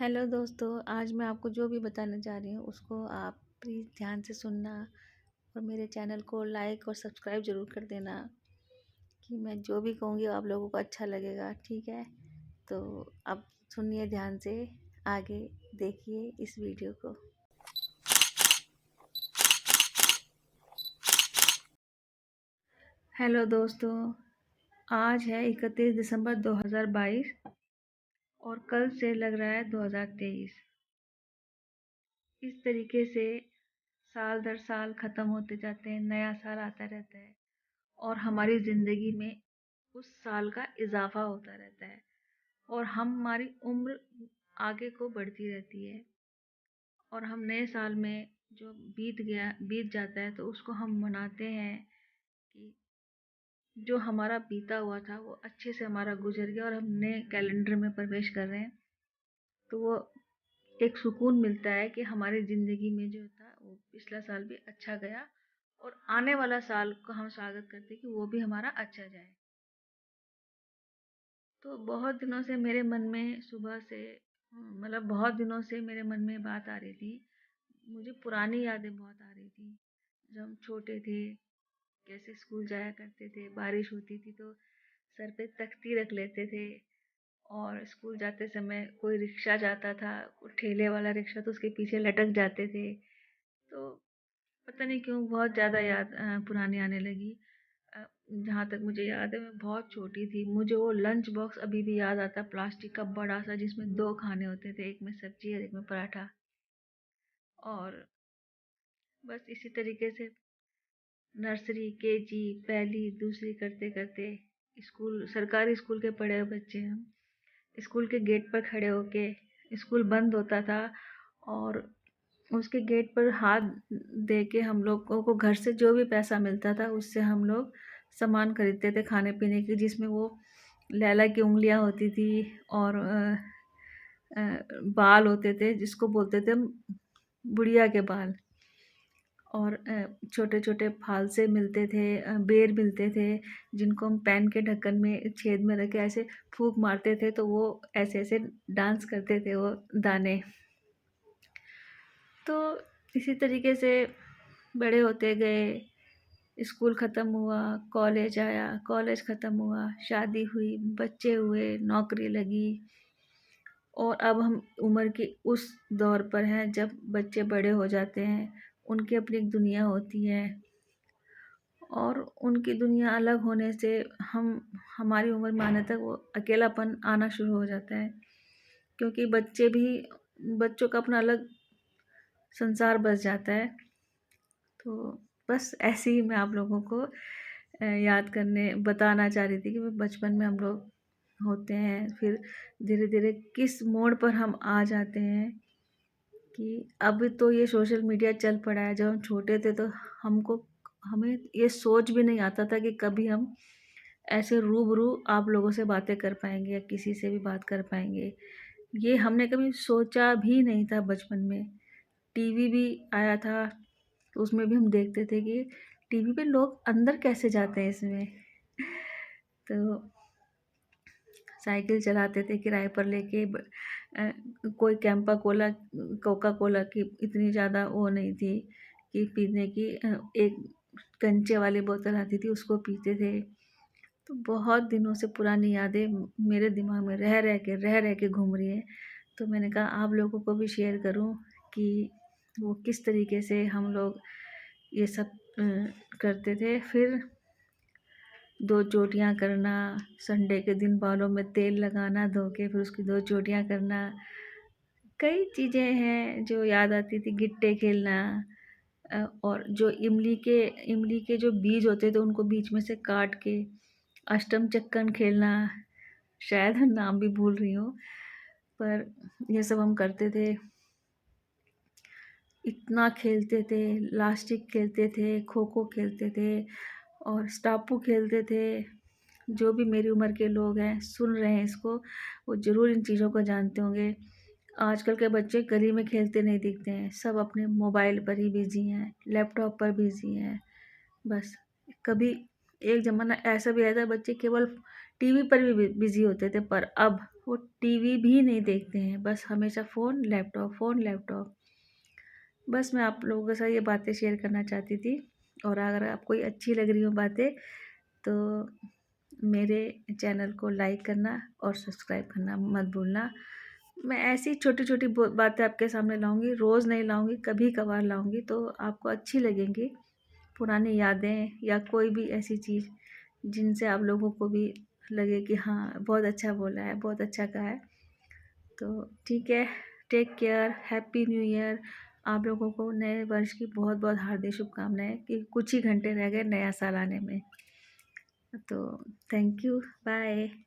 Hello दोस्तों, आज मैं आपको जो भी बताने जा रही हूँ उसको आप प्लीज़ ध्यान से सुनना और मेरे चैनल को लाइक और सब्सक्राइब ज़रूर कर देना कि मैं जो भी कहूँगी आप लोगों को अच्छा लगेगा। ठीक है, तो अब सुनिए ध्यान से, आगे देखिए इस वीडियो को। हेलो दोस्तों, आज है 31 दिसंबर 2022 और कल से लग रहा है 2023। इस तरीके से साल दर साल ख़त्म होते जाते हैं, नया साल आता रहता है और हमारी ज़िंदगी में उस साल का इज़ाफ़ा होता रहता है और हमारी उम्र आगे को बढ़ती रहती है और हम नए साल में जो बीत जाता है तो उसको हम मनाते हैं कि जो हमारा बीता हुआ था वो अच्छे से हमारा गुजर गया और हम नए कैलेंडर में प्रवेश कर रहे हैं। तो वो एक सुकून मिलता है कि हमारी ज़िंदगी में जो था वो पिछला साल भी अच्छा गया और आने वाला साल का हम स्वागत करते हैं कि वो भी हमारा अच्छा जाए। तो बहुत दिनों से मेरे मन में सुबह से मतलब बहुत दिनों से मेरे मन में बात आ रही थी। मुझे पुरानी यादें बहुत आ रही थी। जब हम छोटे थे, कैसे स्कूल जाया करते थे, बारिश होती थी तो सर पे तख्ती रख लेते थे और स्कूल जाते समय कोई रिक्शा जाता था, कोई ठेले वाला रिक्शा, तो उसके पीछे लटक जाते थे। तो पता नहीं क्यों बहुत ज़्यादा याद पुरानी आने लगी। जहाँ तक मुझे याद है मैं बहुत छोटी थी, मुझे वो लंच बॉक्स अभी भी याद आता, प्लास्टिक का बड़ा सा जिसमें 2 खाने होते थे, एक में सब्जी और एक में पराठा। और बस इसी तरीके से नर्सरी, केजी, पहली, दूसरी करते करते स्कूल, सरकारी स्कूल के पढ़े हुए बच्चे हम स्कूल के गेट पर खड़े होके, स्कूल बंद होता था और उसके गेट पर हाथ दे के हम लोगों को घर से जो भी पैसा मिलता था उससे हम लोग सामान खरीदते थे खाने पीने की, जिसमें वो लैला की उंगलियां होती थी और बाल होते थे जिसको बोलते थे हम बुढ़िया के बाल, और छोटे छोटे फालसे मिलते थे, बेर मिलते थे जिनको हम पेन के ढक्कन में छेद में रख के ऐसे फूंक मारते थे तो वो ऐसे ऐसे डांस करते थे वो दाने। तो इसी तरीके से बड़े होते गए, स्कूल ख़त्म हुआ, कॉलेज आया, कॉलेज ख़त्म हुआ, शादी हुई, बच्चे हुए, नौकरी लगी और अब हम उम्र के उस दौर पर हैं जब बच्चे बड़े हो जाते हैं, उनकी अपनी एक दुनिया होती है और उनकी दुनिया अलग होने से हम हमारी उम्र में आने तक वो अकेलापन आना शुरू हो जाता है, क्योंकि बच्चों का अपना अलग संसार बस जाता है। तो बस ऐसे ही मैं आप लोगों को याद करने बताना चाह रही थी कि बचपन में हम लोग होते हैं, फिर धीरे धीरे किस मोड़ पर हम आ जाते हैं कि अब तो ये सोशल मीडिया चल पड़ा है। जब हम छोटे थे तो हमें ये सोच भी नहीं आता था कि कभी हम ऐसे रूबरू आप लोगों से बातें कर पाएंगे या किसी से भी बात कर पाएंगे। ये हमने कभी सोचा भी नहीं था बचपन में। टीवी भी आया था तो उसमें भी हम देखते थे कि टीवी पे लोग अंदर कैसे जाते हैं इसमें। तो साइकिल चलाते थे किराए पर लेके, कोई कोका कोला की इतनी ज़्यादा वो नहीं थी कि पीने की, एक कंचे वाली बोतल आती थी उसको पीते थे। तो बहुत दिनों से पुरानी यादें मेरे दिमाग में रह रह के घूम रही है। तो मैंने कहा आप लोगों को भी शेयर करूं कि वो किस तरीके से हम लोग ये सब करते थे। फिर 2 चोटियाँ करना, संडे के दिन बालों में तेल लगाना धो के, फिर उसकी 2 चोटियाँ करना। कई चीज़ें हैं जो याद आती थी, गिट्टे खेलना, और जो इमली के जो बीज होते थे उनको बीच में से काट के अष्टम चक्कन खेलना, शायद नाम भी भूल रही हूँ, पर ये सब हम करते थे। इतना खेलते थे, लास्टिक खेलते थे, खो खो खेलते थे और स्टापू खेलते थे। जो भी मेरी उम्र के लोग हैं सुन रहे हैं इसको, वो ज़रूर इन चीज़ों को जानते होंगे। आजकल के बच्चे गली में खेलते नहीं दिखते हैं, सब अपने मोबाइल पर ही बिजी हैं, लैपटॉप पर बिजी हैं। बस कभी एक ज़माना ऐसा भी आया था बच्चे केवल टीवी पर भी बिजी होते थे, पर अब वो टीवी भी नहीं देखते हैं, बस हमेशा फ़ोन लैपटॉप, फ़ोन लैपटॉप। बस मैं आप लोगों के साथ ये बातें शेयर करना चाहती थी। और अगर आपको ये अच्छी लग रही हो बातें, तो मेरे चैनल को लाइक करना और सब्सक्राइब करना मत भूलना। मैं ऐसी छोटी-छोटी बातें आपके सामने लाऊँगी, रोज़ नहीं लाऊँगी, कभी-कभार लाऊँगी, तो आपको अच्छी लगेंगी। पुरानी यादें या कोई भी ऐसी चीज़ जिनसे आप लोगों को भी लगे कि हाँ, बहुत अच्छा बोला है, बहुत अच्छा कहा है। तो ठीक है, take care, happy new year. आप लोगों को नए वर्ष की बहुत-बहुत हार्दिक शुभकामनाएँ कि कुछ ही घंटे रह गए नया साल आने में। तो थैंक यू, बाय।